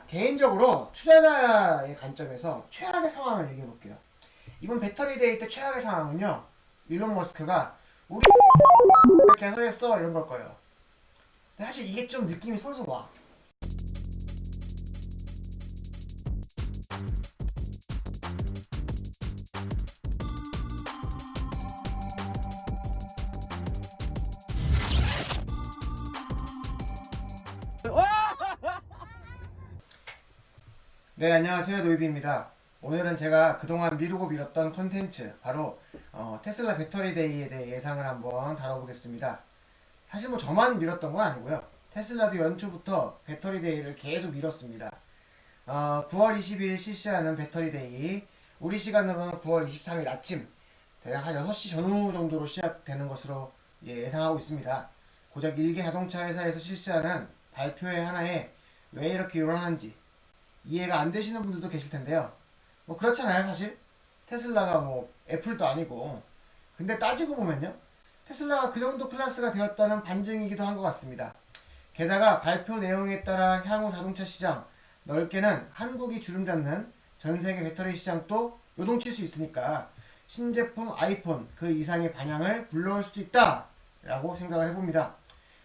개인적으로 투자자의 관점에서 최악의 상황을 얘기해 볼게요. 이번 배터리 데이 때 최악의 상황은요, 일론 머스크가 우리 개설했어 이런 걸 거예요. 근데 사실 이게 좀 느낌이 솔솔 와. 네, 안녕하세요. 노이비입니다. 오늘은 제가 그동안 미루고 미뤘던 콘텐츠, 바로 테슬라 배터리 데이에 대해 예상을 한번 다뤄보겠습니다. 사실 뭐 저만 미뤘던 건 아니고요. 테슬라도 연초부터 배터리 데이를 계속 미뤘습니다. 9월 20일 실시하는 배터리 데이, 우리 시간으로는 9월 23일 아침, 대략 한 6시 전후 정도로 시작되는 것으로 예상하고 있습니다. 고작 일개 자동차 회사에서 실시하는 발표회 하나에 왜 이렇게 요란한지 이해가 안 되시는 분들도 계실 텐데요. 뭐 그렇잖아요, 사실. 테슬라가 뭐 애플도 아니고. 근데 따지고 보면요, 테슬라가 그 정도 클래스가 되었다는 반증이기도 한 것 같습니다. 게다가 발표 내용에 따라 향후 자동차 시장, 넓게는 한국이 주름 잡는 전 세계 배터리 시장도 요동칠 수 있으니까 신제품 아이폰 그 이상의 반향을 불러올 수도 있다 라고 생각을 해봅니다.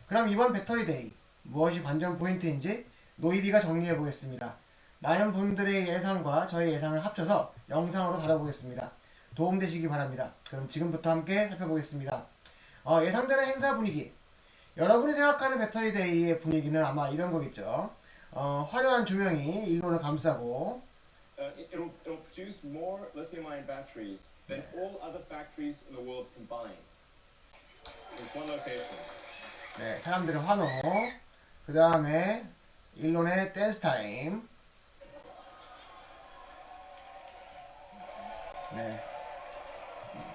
그럼 이번 배터리 데이 무엇이 관전 포인트인지 노이비가 정리해 보겠습니다. 많은 분들의 예상과 저의 예상을 합쳐서 영상으로 다뤄보겠습니다. 도움되시기 바랍니다. 그럼 지금부터 함께 살펴보겠습니다. 예상되는 행사 분위기. 여러분이 생각하는 배터리 데이의 분위기는 아마 이런 거겠죠. 화려한 조명이 일론을 감싸고 it'll produce more lithium-ion batteries than all other factories in the world combined. It's one location. 네, 사람들의 환호, 그 다음에 일론의 댄스 타임. 네,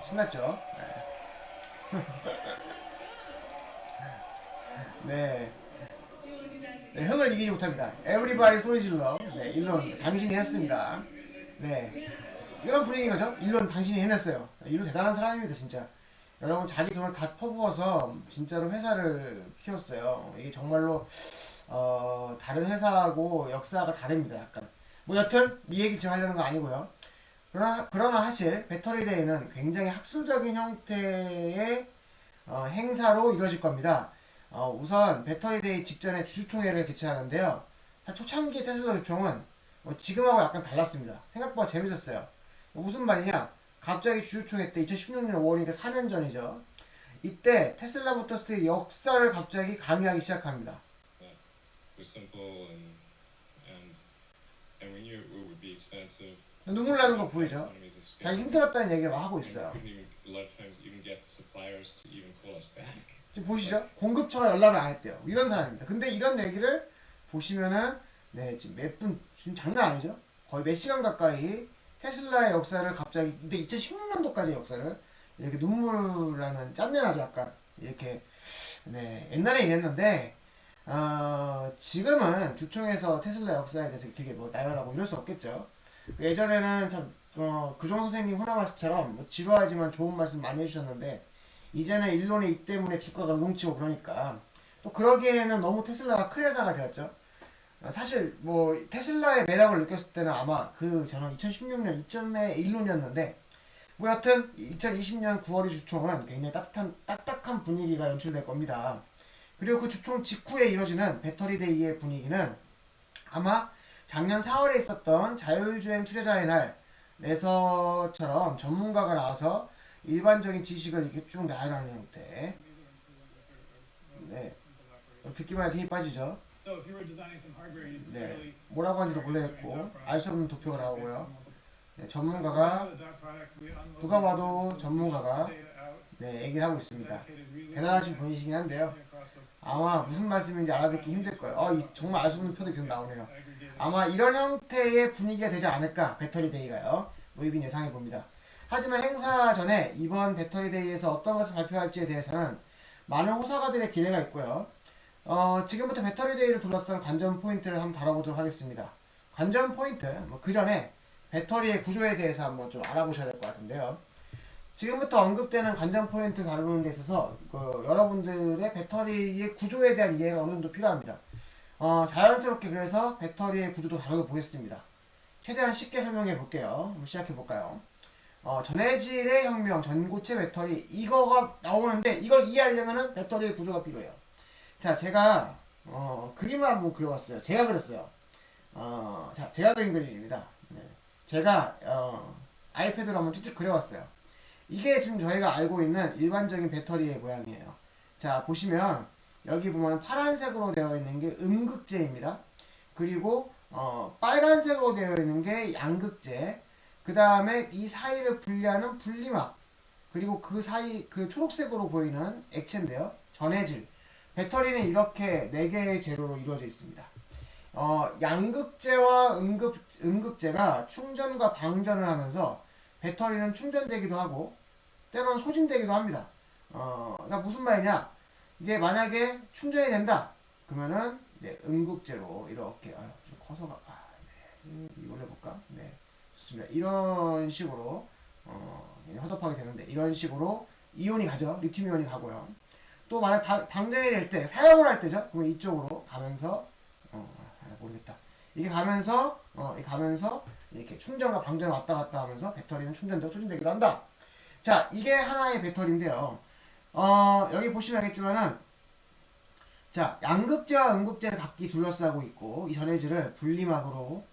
신났죠? 네. 네, 흥을 이기지 못합니다. 에브리바디 소리 질러. 네, 일론 당신이 했습니다. 네, 이런 분위기인 거죠. 일론 당신이 해냈어요. 일론 대단한 사람입니다, 진짜. 여러분, 자기 돈을 다 퍼부어서 진짜로 회사를 키웠어요. 이게 정말로 다른 회사하고 역사가 다릅니다, 약간. 뭐 여튼 이 얘기 지금 하려는 거 아니고요. 그러나 사실 배터리 데이는 굉장히 학술적인 형태의 행사로 이루어질 겁니다. 우선 배터리 데이 직전에 주주총회를 개최하는데요. 초창기 테슬라 주총은 지금하고 약간 달랐습니다. 생각보다 재밌었어요. 무슨 말이냐? 갑자기 주주총회 때 2016년 5월이니까 4년 전이죠. 이때 테슬라 모터스의 역사를 갑자기 강의하기 시작합니다. It was simple and we knew it would be expensive. 눈물 나는 거 보이죠? Economies of 자기 scale. 힘들었다는 얘기를 막 하고 And we 있어요. couldn't even a lot of times even get suppliers to even call us back. 지금 보시죠? 공급처가 연락을 안 했대요. 이런 사람입니다. 근데 이런 얘기를 보시면은 네, 지금 몇 분, 지금 장난 아니죠? 거의 몇 시간 가까이 테슬라의 역사를 갑자기, 근데 2016년도까지 역사를 이렇게 눈물 나는 짠내 나죠, 약간. 이렇게, 네, 옛날에 이랬는데, 지금은 주총에서 테슬라 역사에 대해서 되게 뭐 나열하고 이럴 수 없겠죠. 예전에는 참, 그종 선생님 호나마스처럼 뭐 지루하지만 좋은 말씀 많이 해주셨는데, 이제는 일론의 입 때문에 기과가 요동치고 그러니까, 또 그러기에는 너무 테슬라가 큰 회사가 되었죠. 사실 뭐 테슬라의 매력을 느꼈을 때는 아마 그 저는 2016년 이전에 일론이었는데, 뭐 여튼 2020년 9월의 주총은 굉장히 딱딱한 분위기가 연출될 겁니다. 그리고 그 주총 직후에 이뤄지는 배터리 데이의 분위기는 아마 작년 4월에 있었던 자율주행 투자자의 날에서처럼 전문가가 나와서 일반적인 지식을 이렇게 쭉 나열하는 형태. 네, 듣기만 해도 힘이 빠지죠. 네, 뭐라고 하는지도 모르겠고 알 수 없는 도표가 나오고요. 네, 전문가가 누가 봐도 전문가가 네, 얘기를 하고 있습니다. 대단하신 분이시긴 한데요. 아마 무슨 말씀인지 알아듣기 힘들 거예요. 정말 알 수 없는 표도 계속 나오네요. 아마 이런 형태의 분위기가 되지 않을까, 배터리 데이가요. 노이빈 예상해 봅니다. 하지만 행사 전에 이번 배터리 데이에서 어떤 것을 발표할지에 대해서는 많은 호사가들의 기대가 있고요. 지금부터 배터리 데이를 둘러싼 관전 포인트를 한번 다뤄보도록 하겠습니다. 관전 포인트, 그 전에 배터리의 구조에 대해서 한번 좀 알아보셔야 될 것 같은데요. 지금부터 언급되는 관전 포인트 다루는 데 있어서 여러분들의 배터리의 구조에 대한 이해가 어느 정도 필요합니다. 자연스럽게 그래서 배터리의 구조도 다르게 보겠습니다. 최대한 쉽게 설명해 볼게요. 한번 시작해 볼까요? 전해질의 혁명, 전고체 배터리 이거가 나오는데 이걸 이해하려면은 배터리의 구조가 필요해요. 자, 제가 그림을 한번 그려봤어요. 제가 그렸어요. 자, 제가 그린 그림입니다. 네. 제가 아이패드로 한번 직접 그려봤어요. 이게 지금 저희가 알고 있는 일반적인 배터리의 모양이에요. 자, 보시면 여기 보면 파란색으로 되어 있는 게 음극재입니다. 그리고 빨간색으로 되어 있는 게 양극재. 그 다음에 이 사이를 분리하는 분리막. 그리고 그 사이 그 초록색으로 보이는 액체인데요. 전해질. 배터리는 이렇게 4개의 재료로 이루어져 있습니다. 양극재와 음극재가 충전과 방전을 하면서 배터리는 충전되기도 하고 때로는 소진되기도 합니다. 그러니까 무슨 말이냐? 이게 만약에 충전이 된다. 그러면은 네, 음극재로 이렇게 좀 커서가 이걸 해볼까? 네, 좋습니다. 이런 식으로 허접하게 되는데 이런 식으로 이온이 가죠. 리튬 이온이 가고요. 또 만약 방전이 될 때 사용을 할 때죠. 그러면 이쪽으로 가면서 모르겠다. 이게 가면서 이렇게 충전과 방전 왔다 갔다 하면서 배터리는 충전되고 소진되기도 한다. 자, 이게 하나의 배터리인데요. 여기 보시면 알겠지만은 자, 양극재와 음극재를 각기 둘러싸고 있고 이 전해질을 분리막으로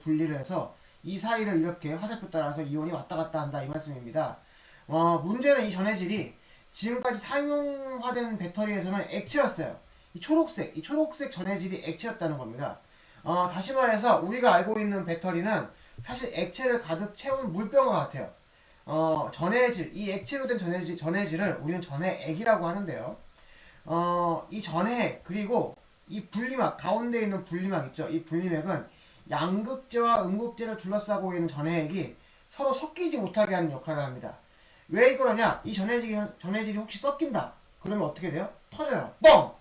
분리를 해서 이 사이를 이렇게 화살표 따라서 이온이 왔다 갔다 한다 이 말씀입니다. 문제는 이 전해질이 지금까지 사용화된 배터리에서는 액체였어요. 이 초록색 전해질이 액체였다는 겁니다. 다시 말해서 우리가 알고 있는 배터리는 사실 액체를 가득 채운 물병과 같아요. 이 액체로 된 전해질을 우리는 전해액이라고 하는데요. 이 전해액, 그리고 이 분리막, 가운데 있는 분리막 있죠? 이 분리막은 양극재와 음극재를 둘러싸고 있는 전해액이 서로 섞이지 못하게 하는 역할을 합니다. 왜 그러냐? 이 전해질이 혹시 섞인다. 그러면 어떻게 돼요? 터져요. 뻥!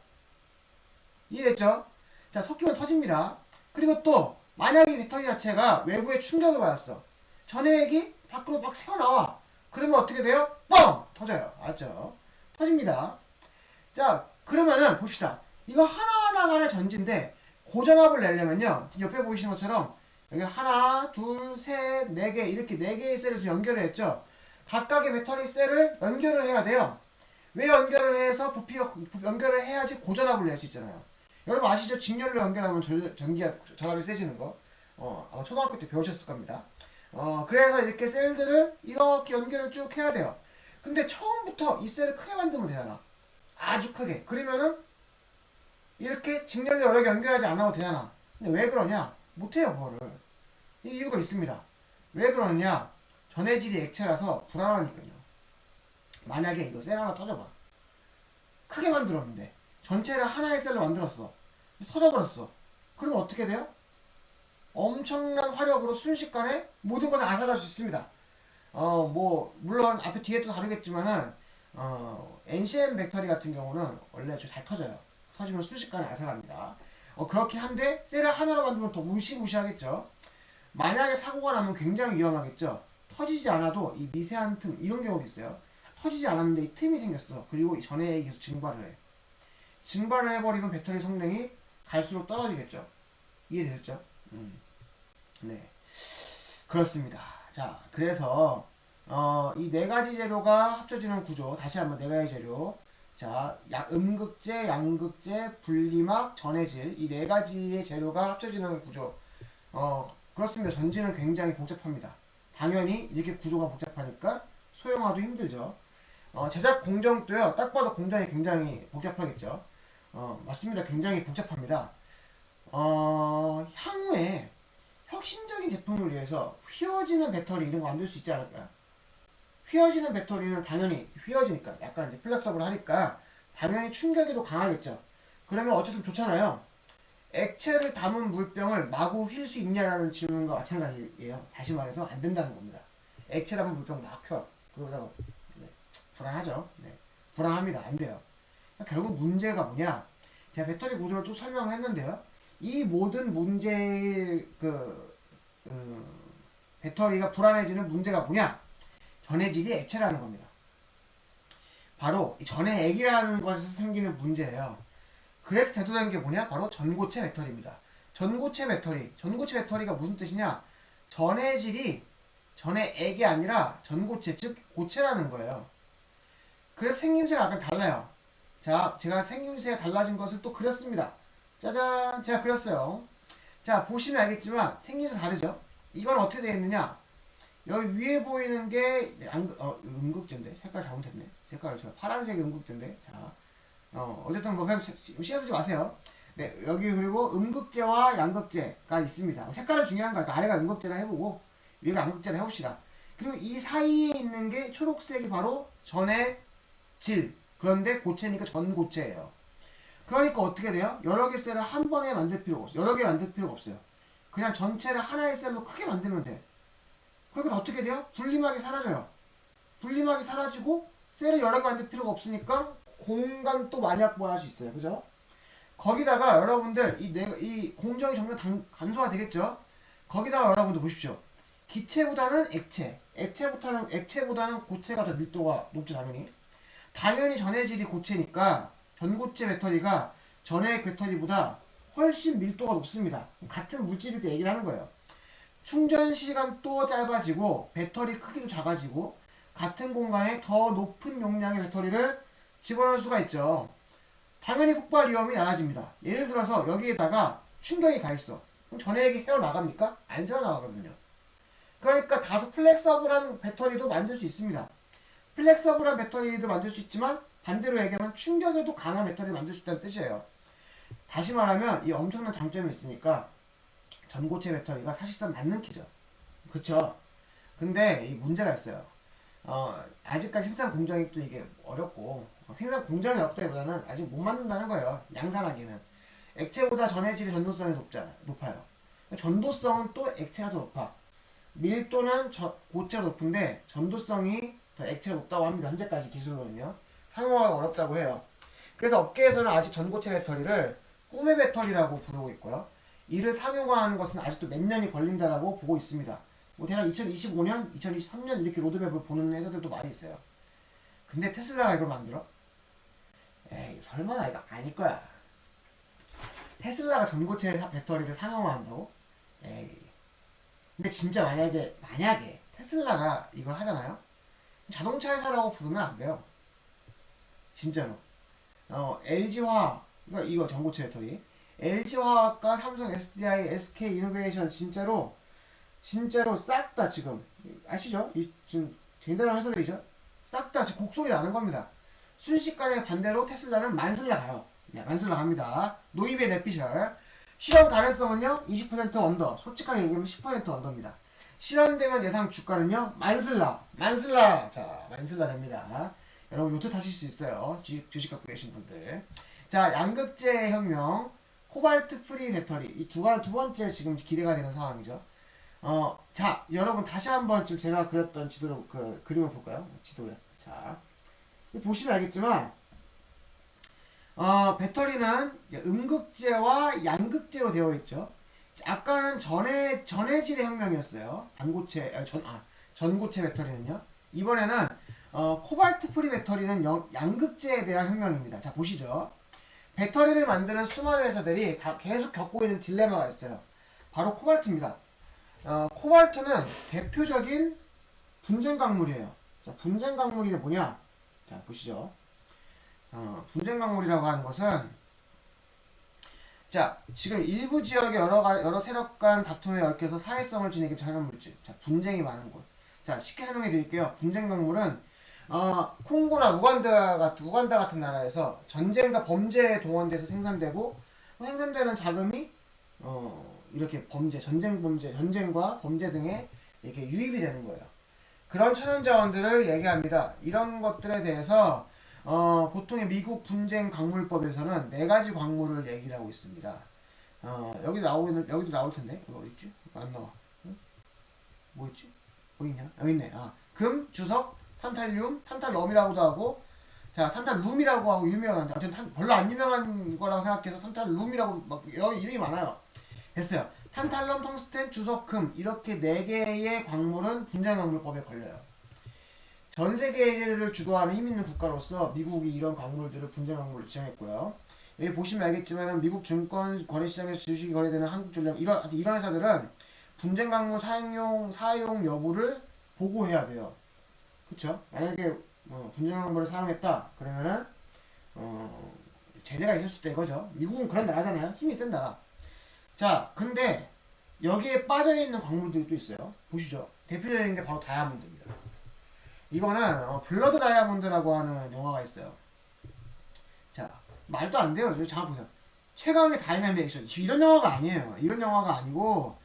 이해됐죠? 자, 섞이면 터집니다. 그리고 또 만약에 이 배터리 자체가 외부에 충격을 받았어. 전해액이 밖으로 막 새어나와. 그러면 어떻게 돼요? 뻥! 터져요. 알죠? 터집니다. 자, 그러면은 봅시다. 이거 하나하나 간의 전지인데 고전압을 내려면요. 옆에 보이시는 것처럼 여기 하나, 둘, 셋, 4개 이렇게 4개의 셀을 연결을 했죠. 각각의 배터리 셀을 연결을 해야 돼요. 왜 연결을 해서 연결을 해야지 고전압을 낼 수 있잖아요. 여러분 아시죠? 직렬로 연결하면 전압이 세지는 거. 아마 초등학교 때 배우셨을 겁니다. 그래서 이렇게 셀들을 이렇게 연결을 쭉 해야 돼요. 근데 처음부터 이 셀을 크게 만들면 되잖아. 아주 크게. 그러면은 이렇게 직렬로 여러 개 연결하지 않아도 되잖아. 근데 왜 그러냐? 못해요, 그거를. 이 이유가 있습니다. 왜 그러냐? 전해질이 액체라서 불안하니까요. 만약에 이거 셀 하나 터져봐. 크게 만들었는데 전체를 하나의 셀로 만들었어. 터져버렸어. 그러면 어떻게 돼요? 엄청난 화력으로 순식간에 모든 것을 앗아갈 수 있습니다. 물론 앞에 뒤에 또 다르겠지만은 NCM 배터리 같은 경우는 원래 좀 잘 터져요. 터지면 순식간에 앗아갑니다. 그렇긴 한데 셀을 하나로 만들면 더 무시무시하겠죠. 만약에 사고가 나면 굉장히 위험하겠죠. 터지지 않아도 이 미세한 틈 이런 경우도 있어요. 터지지 않았는데 이 틈이 생겼어. 그리고 이 전해액이 계속 증발을 해. 증발을 해버리면 배터리 성능이 갈수록 떨어지겠죠. 이해되셨죠? 네, 그렇습니다. 자, 그래서 이 4가지 재료가 합쳐지는 구조, 다시 한번 4가지 재료. 자, 음극재, 양극재, 분리막, 전해질 이 4가지의 재료가 합쳐지는 구조. 그렇습니다. 전지는 굉장히 복잡합니다. 당연히 이렇게 구조가 복잡하니까 소형화도 힘들죠. 제작 공정도요. 딱 봐도 공정이 굉장히 복잡하겠죠. 맞습니다. 굉장히 복잡합니다. 향후에 혁신적인 제품을 위해서 휘어지는 배터리 이런 거 만들 수 있지 않을까요? 휘어지는 배터리는 당연히 휘어지니까 약간 이제 플렉서블 하니까 당연히 충격에도 강하겠죠. 그러면 어쨌든 좋잖아요. 액체를 담은 물병을 마구 휠 수 있냐라는 질문과 마찬가지예요. 다시 말해서 안 된다는 겁니다. 액체 담은 물병 막 펴. 그러다가 네, 불안하죠. 네, 불안합니다. 안 돼요. 그러니까 결국 문제가 뭐냐? 제가 배터리 구조를 쭉 설명을 했는데요. 이 모든 문제의 배터리가 불안해지는 문제가 뭐냐? 전해질이 액체라는 겁니다. 바로 이 전해액이라는 것에서 생기는 문제예요. 그래서 대두되는 게 뭐냐? 바로 전고체 배터리입니다. 전고체 배터리가 무슨 뜻이냐? 전해질이 전해액이 아니라 전고체, 즉 고체라는 거예요. 그래서 생김새가 약간 달라요. 자, 제가 생김새가 달라진 것을 또 그렸습니다. 짜잔, 제가 그렸어요. 자, 보시면 알겠지만 생김새 다르죠? 이건 어떻게 되어 있느냐? 여기 위에 보이는 게 음극제인데 색깔 잘못했네. 색깔을 제가 파란색이 음극제인데. 자, 어쨌든 뭐 그냥 신경 쓰지 마세요. 네, 여기 그리고 음극제와 양극제가 있습니다. 색깔은 중요한 거니까 아래가 음극제라 해보고 위가 양극제라 해봅시다. 그리고 이 사이에 있는 게 초록색이 바로 전해질. 그런데 고체니까 전고체예요. 그러니까 어떻게 돼요? 여러 개 셀을 한 번에 만들 필요가 없어요. 여러 개 만들 필요가 없어요. 그냥 전체를 하나의 셀로 크게 만들면 돼. 그러니까 어떻게 돼요? 분리막이 사라져요. 분리막이 사라지고 셀을 여러 개 만들 필요가 없으니까 공간도 많이 확보할 수 있어요. 그죠? 거기다가 여러분들 이 공정이 점점 간소화 되겠죠? 거기다가 여러분들 보십시오. 기체보다는 액체보다는 고체가 더 밀도가 높죠, 당연히. 당연히 전해질이 고체니까 전고체 배터리가 전해액 배터리보다 훨씬 밀도가 높습니다. 같은 물질일 때 얘기를 하는 거예요. 충전 시간도 짧아지고 배터리 크기도 작아지고 같은 공간에 더 높은 용량의 배터리를 집어넣을 수가 있죠. 당연히 폭발 위험이 낮아집니다. 예를 들어서 여기에다가 충격이 가 있어. 그럼 전해액이 새어나갑니까? 안 새어나가거든요. 그러니까 다소 플렉서블한 배터리도 만들 수 있습니다. 플렉서블한 배터리도 만들 수 있지만 반대로 얘기하면 충격에도 강한 배터리를 만들 수 있다는 뜻이에요. 다시 말하면 이 엄청난 장점이 있으니까 전고체 배터리가 사실상 맞는 키죠. 그쵸? 근데 이 문제가 있어요. 아직까지 생산 공정이 또 이게 어렵고 생산 공정이 어렵다기보다는 아직 못 만든다는 거예요. 양산하기는. 액체보다 전해질의 전도성이 높아요. 전도성은 또 액체가 더 높아. 밀도는 고체가 높은데 전도성이 더 액체가 높다고 합니다. 현재까지 기술로는요. 상용화가 어렵다고 해요. 그래서 업계에서는 아직 전고체 배터리를 꿈의 배터리라고 부르고 있고요. 이를 상용화하는 것은 아직도 몇 년이 걸린다라고 보고 있습니다. 뭐 대략 2025년, 2023년 이렇게 로드맵을 보는 회사들도 많이 있어요. 근데 테슬라가 이걸 만들어? 에이, 설마 이거 아닐 거야. 테슬라가 전고체 배터리를 상용화한다고? 에이. 근데 진짜 만약에 테슬라가 이걸 하잖아요? 자동차 회사라고 부르면 안 돼요. 진짜로. LG화학, 이거 전고체 배터리. LG화학과 삼성, SDI, SK 이노베이션 진짜로 싹 다 지금 아시죠? 지금 대단한 회사들이죠? 싹 다 지금 곡소리 나는 겁니다. 순식간에 반대로 테슬라는 만슬라 가요. 네, 만슬라 갑니다. 노이베 랩피셜. 실현 가능성은요 20% 언더. 솔직하게 얘기하면 10% 언더입니다. 실현되면 예상 주가는요 만슬라. 자, 만슬라 됩니다. 여러분 요트 타실 수 있어요. 주식 갖고 계신 분들. 자, 양극재 혁명, 코발트 프리 배터리. 이 두 번째 지금 기대가 되는 상황이죠. 자, 여러분 다시 한번 지금 제가 그렸던 지도를 그림을 볼까요? 지도를. 자, 보시면 알겠지만 배터리는 음극재와 양극재로 되어 있죠. 아까는 전해질의 혁명이었어요. 전고체 배터리는요. 이번에는 코발트 프리 배터리는 양극재에 대한 혁명입니다. 자, 보시죠. 배터리를 만드는 수많은 회사들이 계속 겪고 있는 딜레마가 있어요. 바로 코발트입니다. 코발트는 대표적인 분쟁 강물이에요. 자, 분쟁 강물이 뭐냐? 자, 보시죠. 분쟁 강물이라고 하는 것은 자, 지금 일부 지역의 여러 세력 간 다툼에 얽혀서 사회성을 지니게 전한 물질. 자, 분쟁이 많은 곳. 자, 쉽게 설명해 드릴게요. 분쟁 강물은 콩고나 우간다 같은 나라에서 전쟁과 범죄에 동원돼서 생산되고 생산되는 자금이 이렇게 전쟁과 범죄 등에 이렇게 유입이 되는 거예요. 그런 천연자원들을 얘기합니다. 이런 것들에 대해서 보통의 미국 분쟁 광물법에서는 4가지 광물을 얘기를 하고 있습니다. 여기도 나올 텐데. 이거 어디 있지? 이거 안 나와. 응? 뭐 있지? 뭐 있냐? 여기 있네. 금, 주석, 탄탈륨, 탄탈럼이라고도 하고, 자, 탄탈룸이라고 하고 유명한, 하여튼 별로 안 유명한 거라고 생각해서 탄탈룸이라고 막 여러 이름이 많아요. 됐어요. 탄탈럼, 텅스텐, 주석, 금 이렇게 4개의 광물은 분쟁 광물법에 걸려요. 전 세계를 주도하는 힘 있는 국가로서 미국이 이런 광물들을 분쟁 광물로 지정했고요. 여기 보시면 알겠지만 미국 증권 거래시장에서 주식이 거래되는 한국전력 이런 회사들은 분쟁 강물 사용 여부를 보고해야 돼요. 그쵸? 만약에 분쟁 강물을 사용했다 그러면은 제재가 있을 수도 이거죠. 미국은 그런 나라잖아요. 힘이 센 나라. 자, 근데 여기에 빠져있는 광물들이 또 있어요. 보시죠. 대표적인 게 바로 다이아몬드입니다. 이거는 블러드 다이아몬드라고 하는 영화가 있어요. 자, 말도 안 돼요. 잠깐 보세요. 최강의 다이나믹 액션. 이런 영화가 아니에요. 이런 영화가 아니고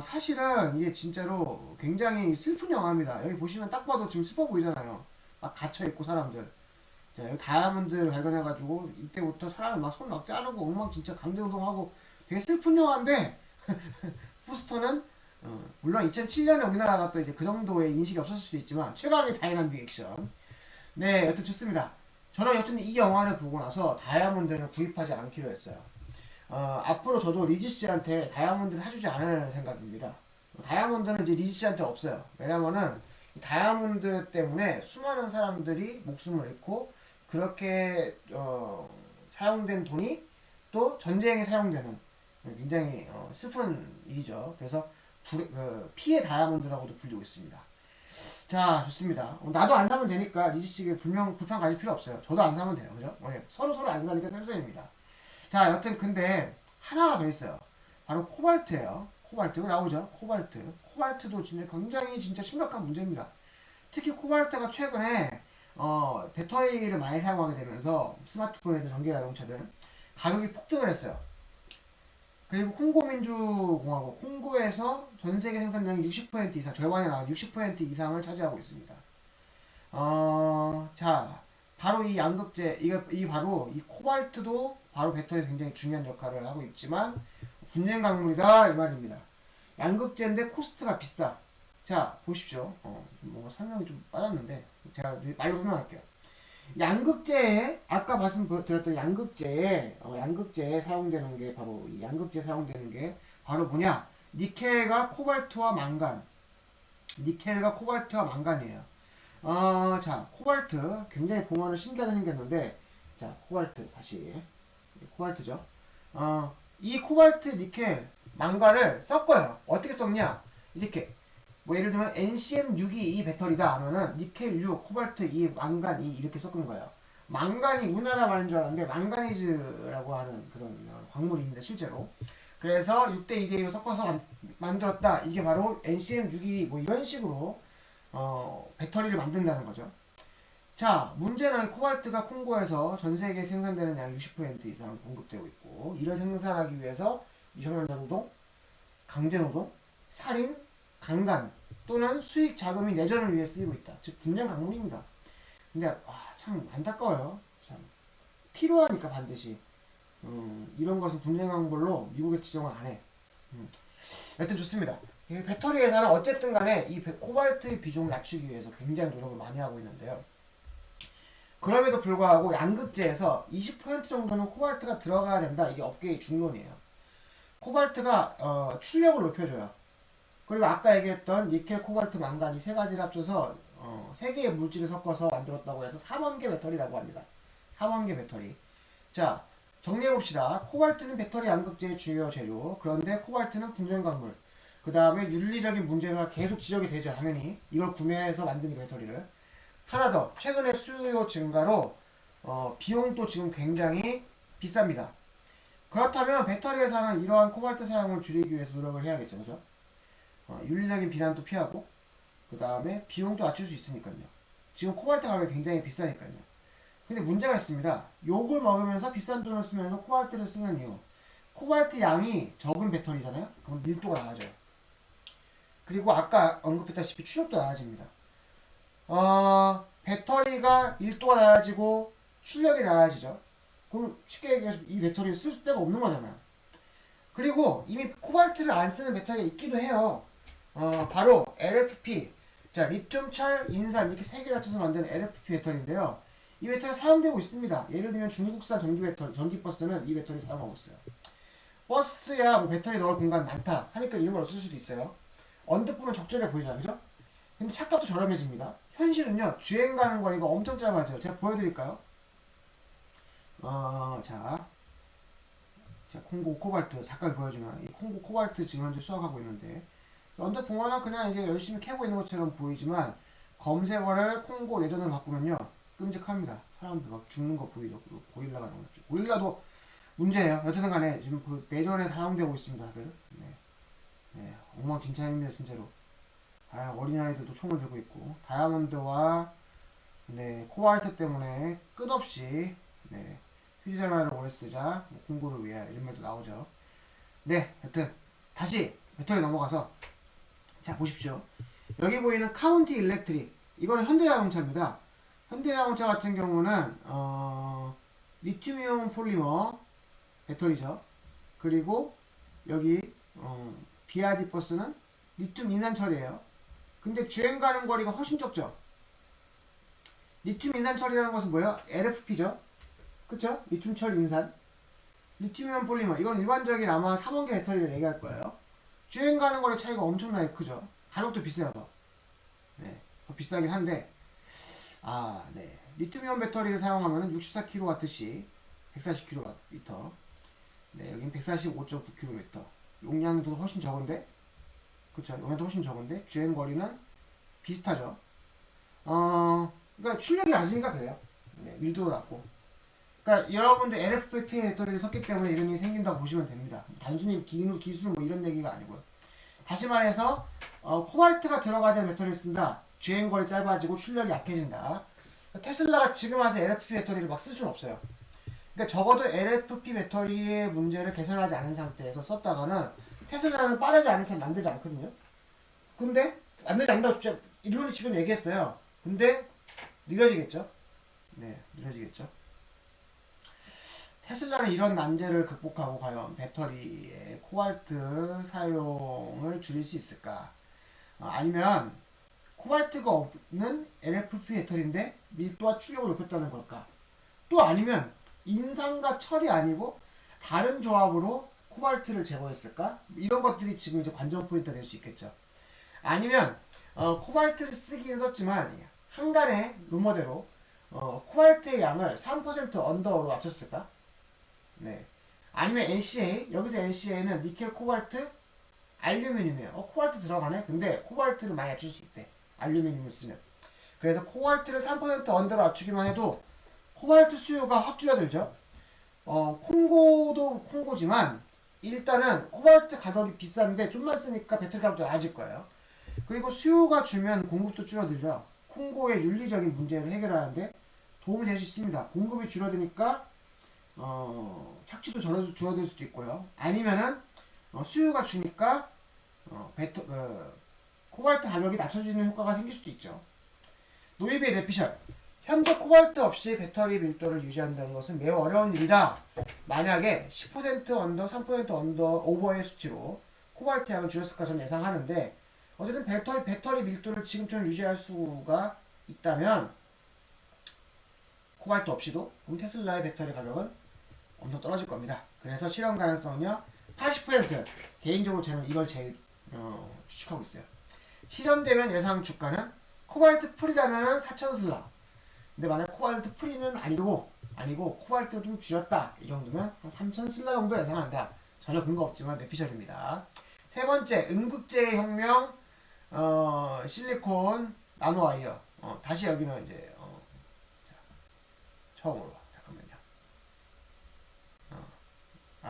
사실은 이게 진짜로 굉장히 슬픈 영화입니다. 여기 보시면 딱 봐도 지금 슬퍼 보이잖아요. 막 갇혀있고 사람들. 자, 여기 다이아몬드를 발견해가지고 이때부터 사람을 막 손 막 자르고 엉망진짜 강제노동하고 되게 슬픈 영화인데 포스터는 물론 2007년에 우리나라가 또 이제 그 정도의 인식이 없었을 수도 있지만 최강의 다이나믹 액션. 네, 여튼 좋습니다. 저는 여튼 이 영화를 보고 나서 다이아몬드는 구입하지 않기로 했어요. 앞으로 저도 리즈 씨한테 다이아몬드를 사주지 않을 생각입니다. 다이아몬드는 이제 리즈 씨한테 없어요. 왜냐면은 다이아몬드 때문에 수많은 사람들이 목숨을 잃고 그렇게 사용된 돈이 또 전쟁에 사용되는 굉장히 슬픈 일이죠. 그래서 피해 다이아몬드라고도 불리고 있습니다. 자, 좋습니다. 나도 안 사면 되니까 리즈 씨에게 불판 가질 필요 없어요. 저도 안 사면 돼요. 그죠? 서로 안 사니까 쌤쌤입니다. 자, 여튼 근데 하나가 더 있어요. 바로 코발트예요. 코발트가 나오죠. 코발트도 진짜 굉장히 진짜 심각한 문제입니다. 특히 코발트가 최근에 배터리를 많이 사용하게 되면서 스마트폰이든 전기자동차든 가격이 폭등을 했어요. 그리고 콩고민주공화국 콩고에서 전 세계 생산량의 60% 이상, 절반이 나와 60% 이상을 차지하고 있습니다. 자, 바로 이 양극재, 바로 이 코발트도 바로 배터리에 굉장히 중요한 역할을 하고 있지만 분쟁 강물이다 이 말입니다. 양극재인데 코스트가 비싸. 자, 보십시오. 좀 뭔가 설명이 좀 빠졌는데 제가 말로 설명할게요. 양극재에 아까 말씀드렸던 양극재에 사용되는 게 바로 이 양극재에 사용되는 게 바로 뭐냐? 니켈과 코발트와 망간이에요. 자, 코발트 굉장히 보면은 신기하게 생겼는데 자, 코발트죠. 이 코발트, 니켈, 망간을 섞어요. 어떻게 섞냐? 이렇게 뭐 예를 들면 NCM622 배터리다 하면은 니켈 6, 코발트 2, 망간 2 이렇게 섞은 거예요. 망간이 우리나라 말인 줄 알았는데 망가니즈라고 하는 그런 광물이 있는데 실제로. 그래서 6대 2대 1로 섞어서 만들었다. 이게 바로 NCM622 뭐 이런 식으로 배터리를 만든다는 거죠. 자, 문제는 코발트가 콩고에서 전 세계에 생산되는 약 60% 이상 공급되고 있고 이를 생산하기 위해서 미성년자 노동, 강제노동, 살인, 강간 또는 수익 자금이 내전을 위해 쓰이고 있다. 즉 분쟁 강물입니다. 근데 참 안타까워요. 참 필요하니까 반드시 이런 것은 분쟁 강물로 미국에서 지정을 안 해. 여튼 좋습니다. 이 배터리 회사는 어쨌든 간에 이 코발트의 비중을 낮추기 위해서 굉장히 노력을 많이 하고 있는데요. 그럼에도 불구하고 양극재에서 20% 정도는 코발트가 들어가야 된다. 이게 업계의 중론이에요. 코발트가 출력을 높여줘요. 그리고 아까 얘기했던 니켈, 코발트, 망간 이 세 가지를 합쳐서 3개의 물질을 섞어서 만들었다고 해서 4만개 배터리라고 합니다. 4만개 배터리. 자, 정리해봅시다. 코발트는 배터리 양극재의 주요 재료. 그런데 코발트는 분쟁광물. 그 다음에 윤리적인 문제가 계속 지적이 되죠. 당연히 이걸 구매해서 만든 이 배터리를. 하나 더, 최근에 수요 증가로 비용도 지금 굉장히 비쌉니다. 그렇다면 배터리 회사는 이러한 코발트 사용을 줄이기 위해서 노력을 해야겠죠. 그죠? 윤리적인 비난도 피하고 그 다음에 비용도 낮출 수 있으니까요. 지금 코발트 가격이 굉장히 비싸니까요. 근데 문제가 있습니다. 욕을 먹으면서 비싼 돈을 쓰면서 코발트를 쓰는 이유. 코발트 양이 적은 배터리잖아요. 그럼 밀도가 낮아져요. 그리고 아까 언급했다시피 출력도 낮아집니다. 배터리가 밀도가 낮아지고 출력이 낮아지죠. 그럼 쉽게 얘기해서 이 배터리를 쓸 데가 없는 거잖아요. 그리고 이미 코발트를 안 쓰는 배터리가 있기도 해요. 바로 LFP, 자, 리튬, 철, 인산 이렇게 세 개를 합쳐서 만든 LFP 배터리인데요. 이 배터리 사용되고 있습니다. 예를 들면 중국산 전기버스는 이 배터리 사용하고 있어요. 버스야 뭐 배터리 넣을 공간 많다 하니까 이런 걸 쓸 수도 있어요. 언뜻 보면 적절해 보이잖아요, 그죠? 근데 차값도 저렴해집니다. 현실은요, 주행 가는 거리가 엄청 짧아져요. 제가 보여드릴까요? 자. 자, 콩고 코발트 잠깐 보여주면 이 콩고 코발트 지금 현재 수확하고 있는데 언뜻 보면은 그냥 이제 열심히 캐고 있는 것처럼 보이지만 검색어를 콩고 내전으로 바꾸면요 끔찍합니다. 사람들 막 죽는 거 보이죠? 고릴라가 나오죠. 고릴라도 문제예요. 여튼 간에 지금 그 내전에 사용되고 있습니다. 다들. 네. 네, 엉망진창입니다. 진짜로. 아, 어린아이들도 총을 들고 있고 다이아몬드와 네, 코발트 때문에 끝없이 네, 휴지자마를 오래 쓰자 뭐 공고를 위해 이런 말도 나오죠. 네, 여튼 다시 배터리 넘어가서 자 보십시오. 여기 보이는 카운티 일렉트릭 이거는 현대자동차입니다. 현대자동차 같은 경우는 리튬이온 폴리머 배터리죠. 그리고 여기 BRD 버스는 리튬 인산 처리예요. 근데 주행 가는 거리가 훨씬 적죠. 리튬 인산 처리라는 것은 뭐예요? LFP죠. 그쵸? 리튬 철 인산. 리튬이온 폴리머 이건 일반적인 아마 3원계 배터리를 얘기할 거예요. 주행 가는 거리 차이가 엄청나게 크죠. 가격도 비싸요. 네, 더 비싸긴 한데 네. 리튬이온 배터리를 사용하면 64kWh 140km 네, 여긴 145.9km 용량도 훨씬 적은데 그쵸? 용량도 훨씬 적은데 주행거리는 비슷하죠. 그러니까 출력이 낮으니까 그래요. 네, 밀도도 낮고 그러니까 여러분들 LFP 배터리를 썼기 때문에 이런 일이 생긴다고 보시면 됩니다. 단순히 기술 뭐 이런 얘기가 아니고요. 다시 말해서 코발트가 들어가지 않은 배터리를 쓴다. 주행거리 짧아지고 출력이 약해진다. 테슬라가 지금 와서 LFP 배터리를 막 쓸 수는 없어요. 그러니까 적어도 LFP 배터리의 문제를 개선하지 않은 상태에서 썼다가는 테슬라는 빠르지 않은 차 만들지 않거든요. 근데 만들지 않는다고 진짜 이론이 지금 얘기했어요. 근데 느려지겠죠. 네, 느려지겠죠. 테슬라는 이런 난제를 극복하고 과연 배터리의 코발트 사용을 줄일 수 있을까? 아니면 코발트가 없는 LFP 배터리인데 밀도와 출력을 높였다는 걸까? 또 아니면 인산과 철이 아니고 다른 조합으로 코발트를 제거했을까? 이런 것들이 지금 이제 관전 포인트가 될 수 있겠죠. 아니면 코발트를 쓰긴 썼지만 한간의 루머대로 코발트의 양을 3% 언더로 낮췄을까? 네. 아니면 NCA 여기서 NCA는 니켈, 코발트, 알루미늄이에요. 코발트 들어가네? 근데 코발트를 많이 낮출 수 있대. 알루미늄을 쓰면. 그래서 코발트를 3% 언더로 낮추기만 해도 코발트 수요가 확 줄어들죠. 콩고도 콩고지만 일단은 코발트 가격이 비싼데 좀만 쓰니까 배터리 가격도 낮아질 거예요. 그리고 수요가 줄면 공급도 줄어들죠. 콩고의 윤리적인 문제를 해결하는데 도움이 될 수 있습니다. 공급이 줄어드니까 착취도 줄어들 수도 있고요. 아니면은 수요가 주니까 코발트 가격이 낮춰지는 효과가 생길 수도 있죠. 노이비의 내피셜 현재 코발트 없이 배터리 밀도를 유지한다는 것은 매우 어려운 일이다. 만약에 10% 언더, 3% 언더 오버의 수치로 코발트 양을 줄였을 것처럼 예상하는데 어쨌든 배터리 밀도를 지금처럼 유지할 수가 있다면 코발트 없이도 그럼 테슬라의 배터리 가격은 엄청 떨어질 겁니다. 그래서 실현 가능성은요 80%. 개인적으로 저는 이걸 제일 추측하고 있어요. 실현되면 예상 주가는 코발트 풀이라면은 4,000슬라. 근데 만약 코발트 프리는 아니고 코발트를 좀 줄였다 이 정도면 한 3,000슬라 정도 예상한다. 전혀 근거 없지만 내피셜입니다. 세 번째 음극재의 혁명 실리콘 나노와이어. 다시 여기는 이제 처음으로 잠깐만요.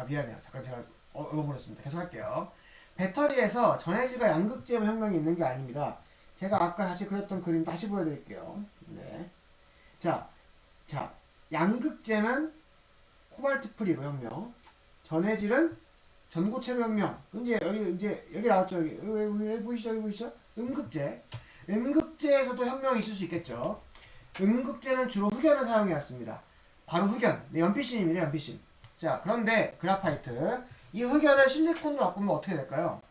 미안해요. 잠깐 제가 얼어버렸습니다. 계속 할게요. 배터리에서 전해질과 양극재의 혁명이 있는 게 아닙니다. 제가 아까 다시 그렸던 그림 다시 보여드릴게요. 네. 자, 양극재는 코발트 프리로 혁명, 전해질은 전고체로 혁명. 이제 여기 나왔죠. 여기 보이시죠? 음극재에서도 혁명이 있을 수 있겠죠. 음극재는 주로 흑연을 사용해 왔습니다. 바로 흑연, 네, 연필심입니다. 연필심. 자, 그런데 그라파이트, 이 흑연을 실리콘으로 바꾸면 어떻게 될까요?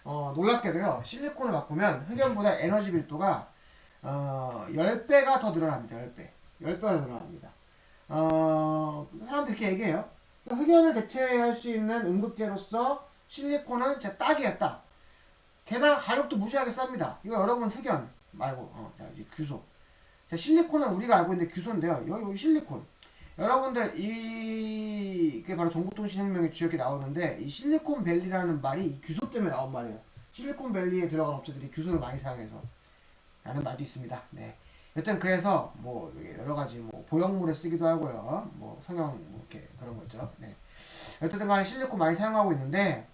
놀랍게도요. 실리콘을 바꾸면 흑연보다 에너지 밀도가 10배가 더 늘어납니다. 10배가 더 늘어납니다. 사람들이 이렇게 얘기해요. 흑연을 대체할 수 있는 음극재로서 실리콘은 진짜 딱이었다. 게다가 가격도 무시하게 쌉니다. 이거 여러분 흑연 말고 자 이제 규소. 자, 실리콘은 우리가 알고 있는데 규소인데요. 여기 실리콘. 여러분들 이게 바로 전국통신혁명의 주역에 나오는데 이 실리콘밸리라는 말이 이 규소 때문에 나온 말이에요. 실리콘밸리에 들어간 업체들이 규소를 많이 사용해서 라는 말도 있습니다. 네. 여튼 그래서 뭐 여러 가지 뭐 보형물에 쓰기도 하고요. 뭐 성형 뭐 이렇게 그런 거 있죠. 네. 어쨌든 간에 실리콘 많이 사용하고 있는데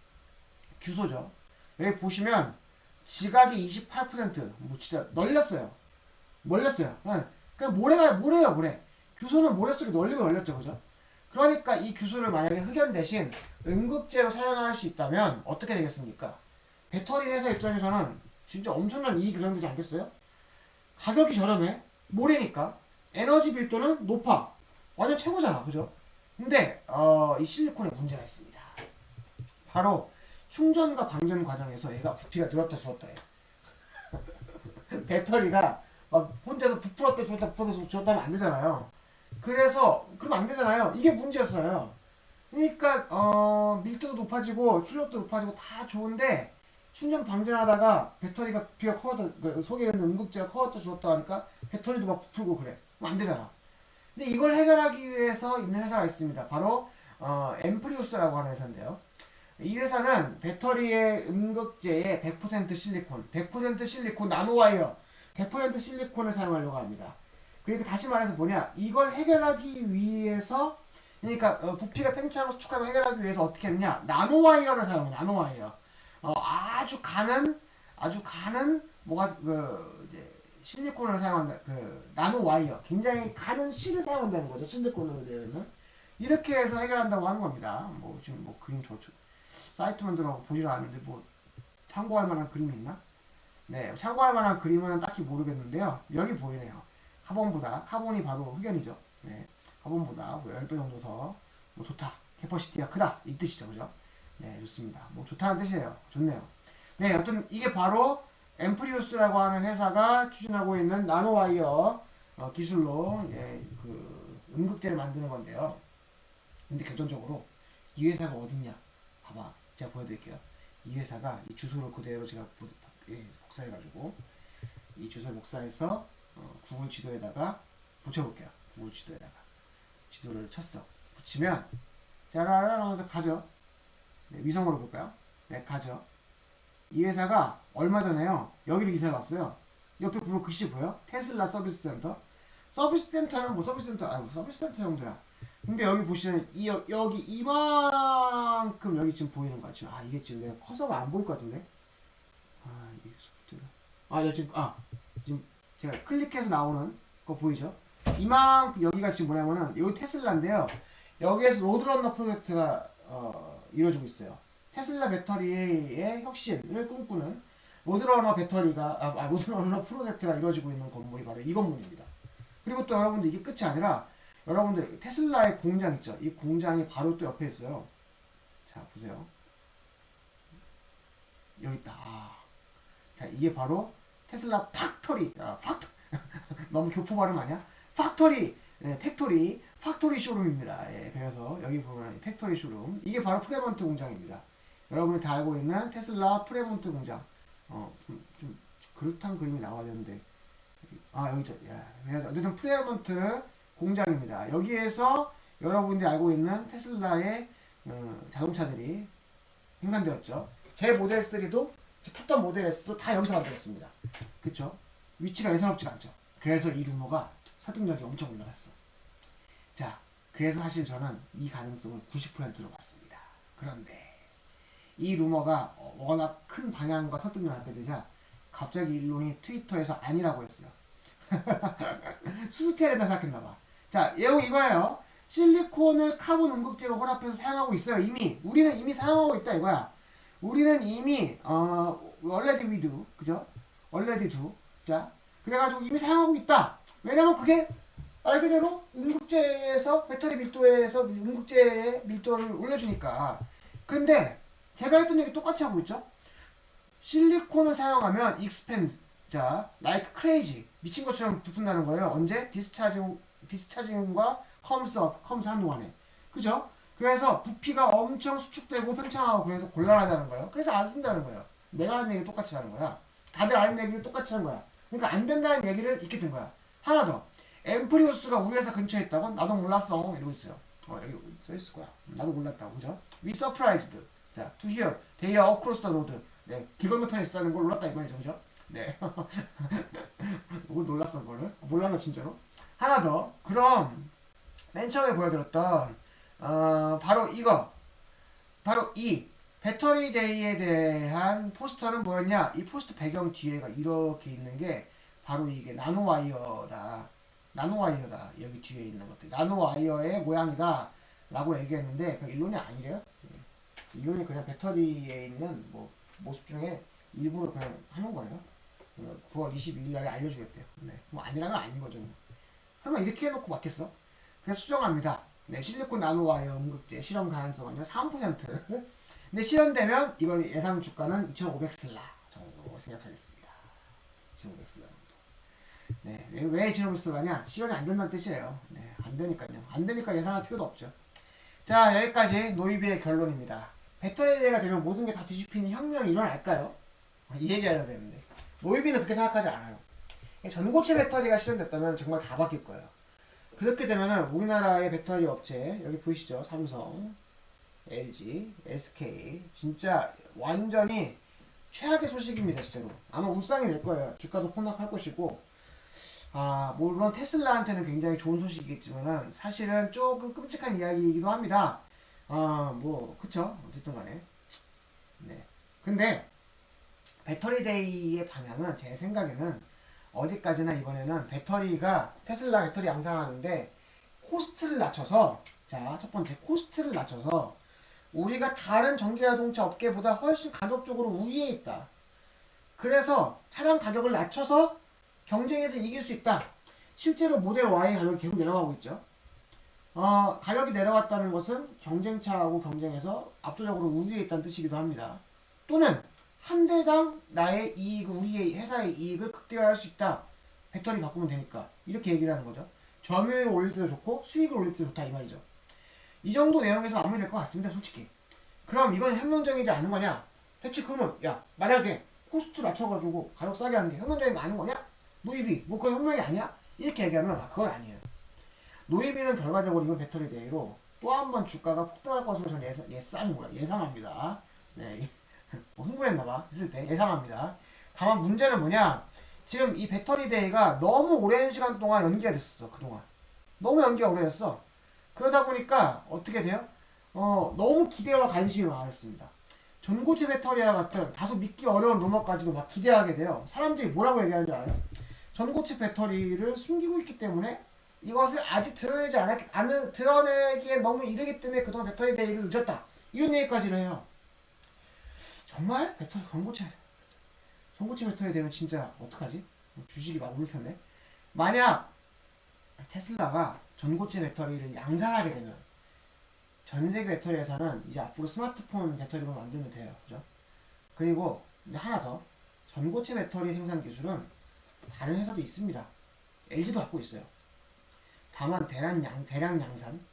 규소죠. 여기 보시면 지각이 28%뭐 진짜 널렸어요. 멀렸어요. 그냥 모래예요, 모래. 규소는 모래 속에 널리면 널렸죠, 그죠? 그러니까 이 규소를 만약에 흑연 대신 음극재로 사용할 수 있다면 어떻게 되겠습니까? 배터리 회사 입장에서는 진짜 엄청난 이익이 발생되지 않겠어요? 가격이 저렴해, 모래니까 에너지 밀도는 높아, 완전 최고잖아, 그죠? 근데 이 실리콘에 문제가 있습니다. 바로 충전과 방전 과정에서 얘가 부피가 늘었다 줄었다 해요. 배터리가 막 혼자서 부풀었다 줄었다 하면 안 되잖아요. 그래서 그러면 안 되잖아요. 이게 문제였어요. 그러니까 밀도도 높아지고 출력도 높아지고 다 좋은데 충전 방전하다가 배터리가 부피가 커졌다, 그 속에 있는 음극재가 커졌다 줄었다 하니까 배터리도 막 부풀고 그래. 그럼 안 되잖아. 근데 이걸 해결하기 위해서 있는 회사가 있습니다. 바로 엠프리우스라고 하는 회사인데요. 이 회사는 배터리의 음극재에 100% 실리콘, 100% 실리콘 나노와이어, 100% 실리콘을 사용하려고 합니다. 그러니까 다시 말해서 뭐냐, 이걸 해결하기 위해서, 그러니까 부피가 팽창을 수축하고 해결하기 위해서 어떻게 했느냐, 나노와이어를 사용해. 나노와이어. 아주 가는 뭐가 이제 실리콘을 사용한다. 나노와이어, 굉장히 가는 실을 사용한다는 거죠. 실리콘으로 되어 있는. 이렇게 해서 해결한다고 하는 겁니다. 뭐 지금 뭐 그림 사이트 만들어 보지를 않는데 뭐 참고할 만한 그림이 있나? 네, 참고할 만한 그림은 딱히 모르겠는데요. 여기 보이네요. 카본이 바로 흑연이죠. 네, 카본보다 뭐 10배 정도 더 뭐 좋다, 캐퍼시티가 크다 이 뜻이죠, 그죠? 네, 좋습니다. 뭐 좋다는 뜻이에요. 좋네요. 네, 여튼 이게 바로 엠프리우스라고 하는 회사가 추진하고 있는 나노와이어 기술로 그 음극재를 만드는 건데요. 근데 결정적으로 이 회사가 어딨냐? 봐봐, 제가 보여드릴게요. 이 회사가 이 주소를 그대로 제가 복사해가지고 이 주소를 복사해서 구글 지도에다가 붙여볼게요. 구글 지도에다가 지도를 쳤어. 붙이면 짜라라 하면서 가죠. 네, 위성으로 볼까요? 네, 가죠. 이 회사가 얼마 전에요, 여기로 이사를 왔어요. 옆에 보면 글씨 보여? 테슬라 서비스 센터. 서비스 센터는 뭐 서비스 센터 정도야. 근데 여기 보시면 여기 이만큼 여기 지금 보이는 거야. 지금 이게 지금 내가 커서가 안 보일 것 같은데. 이게 소프트가. 지금 제가 클릭해서 나오는 거 보이죠? 이만큼 여기가 지금 뭐냐면은 여기 테슬라인데요. 여기에서 로드런너 프로젝트가 이루어지고 있어요. 테슬라 배터리의 혁신을 꿈꾸는 로드러너 로드러너 프로젝트가 이루어지고 있는 건물이 바로 이 건물입니다. 그리고 또 여러분들 이게 끝이 아니라 여러분들 테슬라의 공장 있죠? 이 공장이 바로 또 옆에 있어요. 자, 보세요. 여기 있다. 자, 이게 바로 테슬라 팍토리. 너무 교포 발음 아니야? 팩토리 쇼룸입니다. 예, 그래서 여기 보면 팩토리 쇼룸. 이게 바로 프레몬트 공장입니다. 여러분이 다 알고 있는 테슬라 프레몬트 공장. 좀 그릇한 그림이 나와야 되는데. 여기 있죠. 어쨌든 프레몬트 공장입니다. 여기에서 여러분들이 알고 있는 테슬라의 자동차들이 생산되었죠. 제 모델 3도 탔던 모델 S도 다 여기서 만들었습니다. 그쵸? 위치가 예사롭지가 않죠. 그래서 이 루머가 설득력이 엄청 올라갔어. 자, 그래서 사실 저는 이 가능성을 90%로 봤습니다. 그런데 이 루머가 워낙 큰 방향과 설득력을 갖게 되자 갑자기 일론이 트위터에서 아니라고 했어요. 수습해야 된다 생각했나봐. 자, 내용이 이거예요. 실리콘을 카본 음극재로 혼합해서 사용하고 있어요. 우리는 이미 사용하고 있다 이거야. 우리는 이미 already we do, 그죠? already do. 자, 그래가지고 이미 사용하고 있다. 왜냐면 그게 말 그대로 음극재에서 배터리 밀도에서 음극재의 밀도를 올려주니까. 근데 제가 했던 얘기 똑같이 하고 있죠. 실리콘을 사용하면 expands, 자, like crazy, 미친 것처럼 붙는다는 거예요. 언제? 디스차징과 컴스 하는 동안에. 그죠? 그래서 부피가 엄청 수축되고 팽창하고 그래서 곤란하다는 거예요. 그래서 안 쓴다는 거예요. 내가 하는 얘기 똑같이 하는 거야. 다들 아는 얘기를 똑같이 하는 거야. 그러니까 안 된다는 얘기를 잊게 된 거야. 하나 더. 엠프리우스가 우리 회사 근처에 있다고? 나도 몰랐어. 이러고 있어요. 여기 써있을 거야. 나도 몰랐다고. 그죠? We surprised. 자, to hear. They are across the road. 네, 길 건너편에 있다는 걸 놀랐다 이번이죠. 그죠? 네. 뭘 놀랐어, 그거를? 몰랐나, 진짜로? 하나 더. 그럼, 맨 처음에 보여드렸던, 바로 이거. 바로 이 배터리 데이에 대한 포스터는 뭐였냐? 이 포스터 배경 뒤에가 이렇게 있는 게 바로 이게 나노와이어다. 나노와이어다. 여기 뒤에 있는 것들. 나노와이어의 모양이다. 라고 얘기했는데, 그 일론이 아니래요. 일론이 그냥 배터리에 있는 뭐 모습 중에 일부러 그냥 하는 거래요. 9월 22일 날에 알려주겠대요. 네. 뭐 아니라면 아닌 거죠. 설마 이렇게 해놓고 맞겠어? 그래서 수정합니다. 네, 실리콘 나노와이어 음극재 실험 가능성은요 3%. 근데 실현되면 이걸 예상 주가는 2,500슬라 정도 생각하겠습니다. 2,500슬라 정도. 네, 왜 2,500슬라냐? 실현이 안 된다는 뜻이에요. 네, 안 되니까요. 안 되니까 예상할 필요도 없죠. 자, 여기까지 노이비의 결론입니다. 배터리 대회가 되면 모든 게 다 뒤집히는 혁명이 일어날까요? 이 얘기하려고 했는데 노이비는 그렇게 생각하지 않아요. 전고체 배터리가 실현됐다면 정말 다 바뀔 거예요. 그렇게 되면은 우리나라의 배터리 업체 여기 보이시죠? 삼성, LG, SK 진짜 완전히 최악의 소식입니다. 진짜로 아마 울상이 될 거예요. 주가도 폭락할 것이고 물론 테슬라한테는 굉장히 좋은 소식이겠지만은 사실은 조금 끔찍한 이야기이기도 합니다. 뭐 그쵸? 어쨌든 간에 네. 근데 배터리 데이의 방향은 제 생각에는 어디까지나 이번에는 배터리가 테슬라 배터리 양상하는데 코스트를 낮춰서 자, 첫 번째 코스트를 낮춰서 우리가 다른 전기자동차 업계보다 훨씬 가격적으로 우위에 있다. 그래서 차량 가격을 낮춰서 경쟁에서 이길 수 있다. 실제로 모델 Y 가격이 계속 내려가고 있죠. 가격이 내려갔다는 것은 경쟁차하고 경쟁해서 압도적으로 우위에 있다는 뜻이기도 합니다. 또는 한 대당 나의 이익, 우리의 회사의 이익을 극대화할 수 있다. 배터리 바꾸면 되니까. 이렇게 얘기를 하는 거죠. 점유율을 올릴 때도 좋고 수익을 올릴 때도 좋다 이 말이죠. 이 정도 내용에서 마무리 될 것 같습니다. 솔직히. 그럼 이건 혁명적이지 않은 거냐? 대체 그러면 만약에 코스트 낮춰가지고 가격 싸게 하는 게 혁명적인 거 아닌 거냐? 노이비 뭐 그건 혁명이 아니야? 이렇게 얘기하면 그건 아니에요. 노이비는 결과적으로 이번 배터리 대회로 또 한 번 주가가 폭등할 것으로 저는 예상합니다. 네. 뭐 흥분했나봐 했을 때 예상합니다. 다만 문제는 뭐냐, 지금 이 배터리 데이가 너무 오랜 시간 동안 연기가 됐었어. 그동안 너무 연기가 오래됐어. 그러다 보니까 어떻게 돼요? 너무 기대와 관심이 많았습니다. 전고체 배터리와 같은 다소 믿기 어려운 루머까지도 막 기대하게 돼요. 사람들이 뭐라고 얘기하는지 알아요? 전고체 배터리를 숨기고 있기 때문에 이것을 아직 드러내기에 너무 이르기 때문에 그동안 배터리 데이를 늦었다. 이런 얘기까지를 해요. 정말? 전고체 배터리 되면 진짜 어떡하지? 주식이 막 오를 텐데. 만약 테슬라가 전고체 배터리를 양산하게 되면 전 세계 배터리 회사는 이제 앞으로 스마트폰 배터리만 만들면 돼요. 그죠? 그리고 하나 더. 전고체 배터리 생산 기술은 다른 회사도 있습니다. LG도 갖고 있어요. 다만 대량 양산,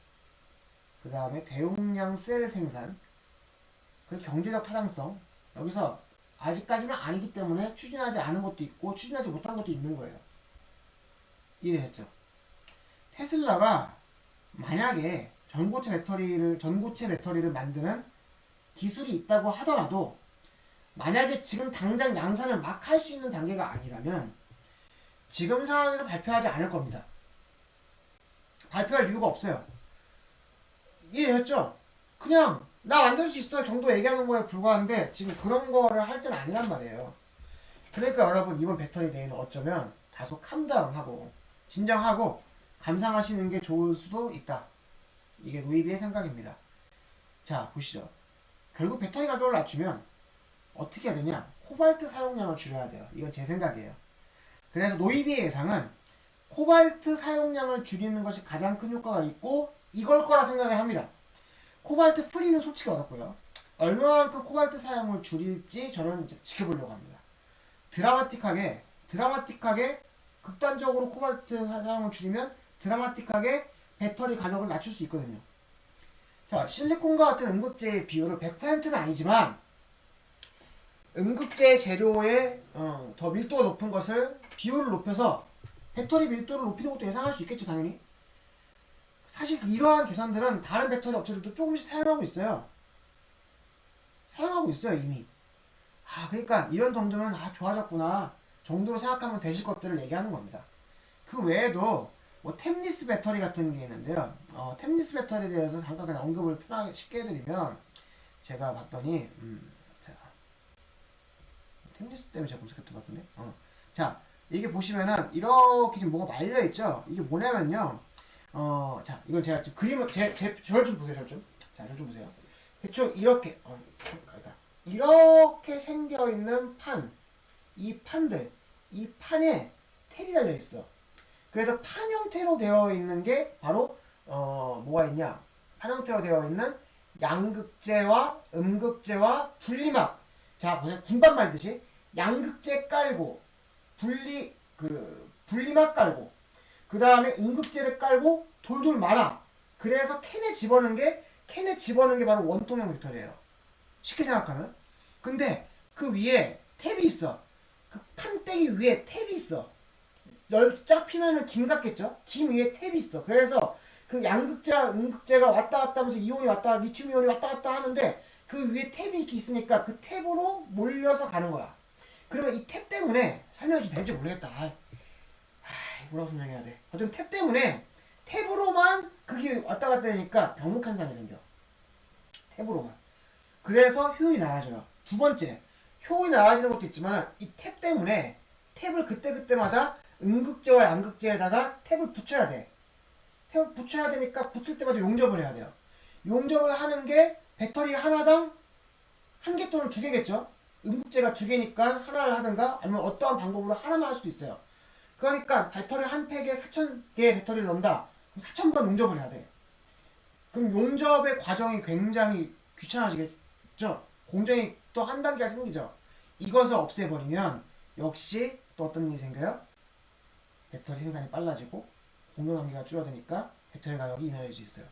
그 다음에 대용량 셀 생산, 그리고 경제적 타당성, 여기서 아직까지는 아니기 때문에 추진하지 않은 것도 있고 추진하지 못한 것도 있는 거예요. 이해되셨죠? 테슬라가 만약에 전고체 배터리를 만드는 기술이 있다고 하더라도 만약에 지금 당장 양산을 막 할 수 있는 단계가 아니라면 지금 상황에서 발표하지 않을 겁니다. 발표할 이유가 없어요. 이해했죠? 그냥 나 만들 수 있어 정도 얘기하는 거에 불과한데 지금 그런 거를 할 때는 아니란 말이에요. 그러니까 여러분 이번 배터리 데이는 어쩌면 다소 캄다운하고 진정하고 감상하시는 게 좋을 수도 있다. 이게 노이비의 생각입니다. 자, 보시죠. 결국 배터리 가격을 낮추면 어떻게 해야 되냐? 코발트 사용량을 줄여야 돼요. 이건 제 생각이에요. 그래서 노이비의 예상은 코발트 사용량을 줄이는 것이 가장 큰 효과가 있고 이걸 거라 생각을 합니다. 코발트 프리는 솔직히 어렵고요. 얼마만큼 코발트 사용을 줄일지 저는 이제 지켜보려고 합니다. 드라마틱하게 극단적으로 코발트 사용을 줄이면 드라마틱하게 배터리 가격을 낮출 수 있거든요. 자, 실리콘과 같은 음극재의 비율을 100%는 아니지만 음극재 재료의 더 밀도가 높은 것을 비율을 높여서 배터리 밀도를 높이는 것도 예상할 수 있겠죠, 당연히. 사실 이러한 계산들은 다른 배터리 업체들도 조금씩 사용하고 있어요. 사용하고 있어요, 이미. 그러니까 이런 정도면 좋아졌구나 정도로 생각하면 되실 것들을 얘기하는 겁니다. 그 외에도 뭐 템리스 배터리 같은 게 있는데요. 템리스 배터리에 대해서 잠깐 그냥 언급을 편하게 쉽게 해드리면 제가 봤더니 자, 템리스 때문에 제가 검색했던 것 같은데. 자, 이게 보시면은 이렇게 지금 뭐가 말려 있죠. 이게 뭐냐면요. 자, 이건 제가 지금 그림을 저를 좀 보세요, 자, 저를 좀 보세요. 대충 이렇게 이렇게 생겨 있는 이 판에 텔이 달려 있어. 그래서 판 형태로 되어 있는 게 바로 뭐가 있냐? 판 형태로 되어 있는 양극재와 음극재와 분리막. 자, 보세요. 김밥 말듯이 양극재 깔고 분리막 깔고 그 다음에 음극재를 깔고 돌돌 말아. 그래서 캔에 집어넣는 게 바로 원통형 배터리예요. 쉽게 생각하면. 근데 그 위에 탭이 있어. 그 판때기 위에 탭이 있어. 쫙 피면은 김 같겠죠? 김 위에 탭이 있어. 그래서 그 양극재와 음극재가 왔다 갔다 하면서 이온이 왔다, 리튬 이온이 왔다 갔다 하는데 그 위에 탭이 이렇게 있으니까 그 탭으로 몰려서 가는 거야. 그러면 이 탭 때문에 설명이 될지 모르겠다. 뭐라고 설명해야 돼? 어쨌든 탭 때문에 탭으로만 그게 왔다 갔다 하니까 병목 현상이 생겨. 탭으로만. 그래서 효율이 낮아져요. 두 번째, 효율이 낮아지는 것도 있지만 이 탭 때문에 탭을 그때마다 음극재와 양극재에다가 탭을 붙여야 돼. 탭을 붙여야 되니까 붙을 때마다 용접을 해야 돼요. 용접을 하는 게 배터리 하나당 한 개 또는 두 개겠죠? 음극재가 두 개니까 하나를 하든가 아니면 어떠한 방법으로 하나만 할 수도 있어요. 그러니까 배터리 한 팩에 4,000개의 배터리를 넣는다. 그럼 4,000번 용접을 해야 돼. 그럼 용접의 과정이 굉장히 귀찮아지겠죠? 공정이 또 한 단계가 생기죠? 이것을 없애버리면 역시 또 어떤 일이 생겨요? 배터리 생산이 빨라지고 공정 단계가 줄어드니까 배터리 가격이 인하해질 수 있어요.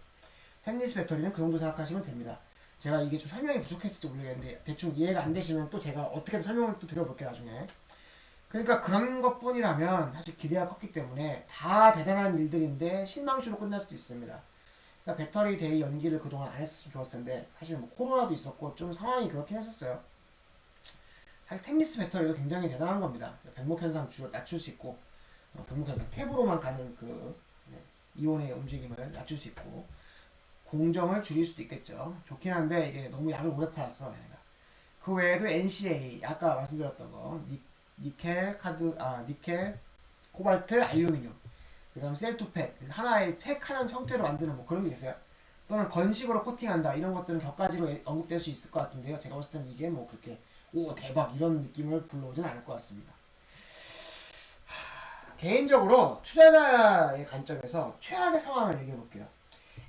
템리스 배터리는 그 정도 생각하시면 됩니다. 제가 이게 좀 설명이 부족했을지 모르겠는데 대충 이해가 안 되시면 또 제가 어떻게든 설명을 또 드려볼게요, 나중에. 그러니까 그런 것뿐이라면 사실 기대가 컸기 때문에 다 대단한 일들인데 실망시로 끝날 수도 있습니다. 그러니까 배터리 데이 연기를 그동안 안 했으면 좋았을 텐데 사실 뭐 코로나도 있었고 좀 상황이 그렇긴 했었어요. 사실 템리스 배터리도 굉장히 대단한 겁니다. 병목 현상 낮출 수 있고 병목 현상 탭으로만 가는 이온의 움직임을 낮출 수 있고 공정을 줄일 수도 있겠죠. 좋긴 한데 이게 너무 약을 오래 팔았어 얘네가. 그 외에도 NCA 아까 말씀드렸던 거 니켈, 코발트, 알루미늄, 그 다음 셀투팩, 하나의 팩 하나 형태로 만드는 뭐 그런 게 있어요. 또는 건식으로 코팅한다. 이런 것들은 격가지로 언급될 수 있을 것 같은데요. 제가 봤을 때는 이게 뭐 그렇게 오 대박 이런 느낌을 불러오진 않을 것 같습니다. 개인적으로 투자자의 관점에서 최악의 상황을 얘기해 볼게요.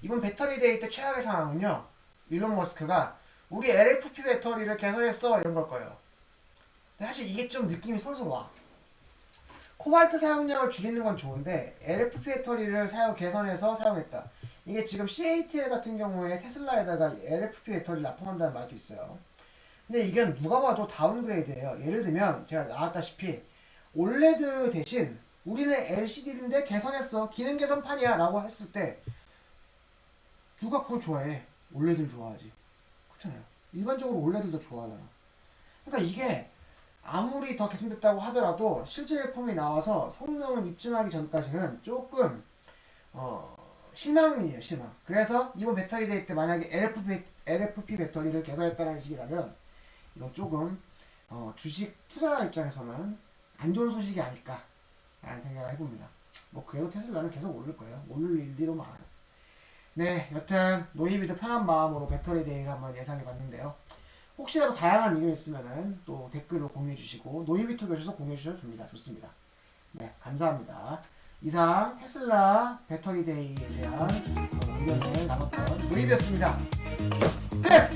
이번 배터리 데이 때 최악의 상황은요. 일론 머스크가 우리 LFP 배터리를 개선했어 이런 걸 거예요. 사실 이게 좀 느낌이 솔솔 와. 코발트 사용량을 줄이는 건 좋은데 LFP 배터리를 개선해서 사용했다. 이게 지금 CATL 같은 경우에 테슬라에다가 LFP 배터리를 납품한다는 말도 있어요. 근데 이게 누가 봐도 다운그레이드예요. 예를 들면 제가 나왔다시피 OLED 대신 우리는 LCD인데 개선했어. 기능 개선판이야 라고 했을 때 누가 그걸 좋아해? OLED를 좋아하지. 그렇잖아요. 일반적으로 OLED를 더 좋아하잖아. 그러니까 이게 아무리 더 개선됐다고 하더라도 실제 제품이 나와서 성능을 입증하기 전까지는 조금 실망이에요, 실망. 그래서 이번 배터리 데이 때 만약에 LFP 배터리를 개선했다는 식이라면 이건 조금 주식 투자 입장에서는 안 좋은 소식이 아닐까 라는 생각을 해봅니다. 뭐 그래도 테슬라는 계속 오를 거예요. 오를 일들이 많아요. 네, 여튼 노이비도 편한 마음으로 배터리 데이를 한번 예상해 봤는데요. 혹시라도 다양한 의견 있으면은 또 댓글로 공유해 주시고 노이비톡에 오셔서 공유해 주셔도 됩니다. 좋습니다. 네, 감사합니다. 이상 테슬라 배터리 데이에 대한 의견을 나눴던 노이비였습니다. 끝!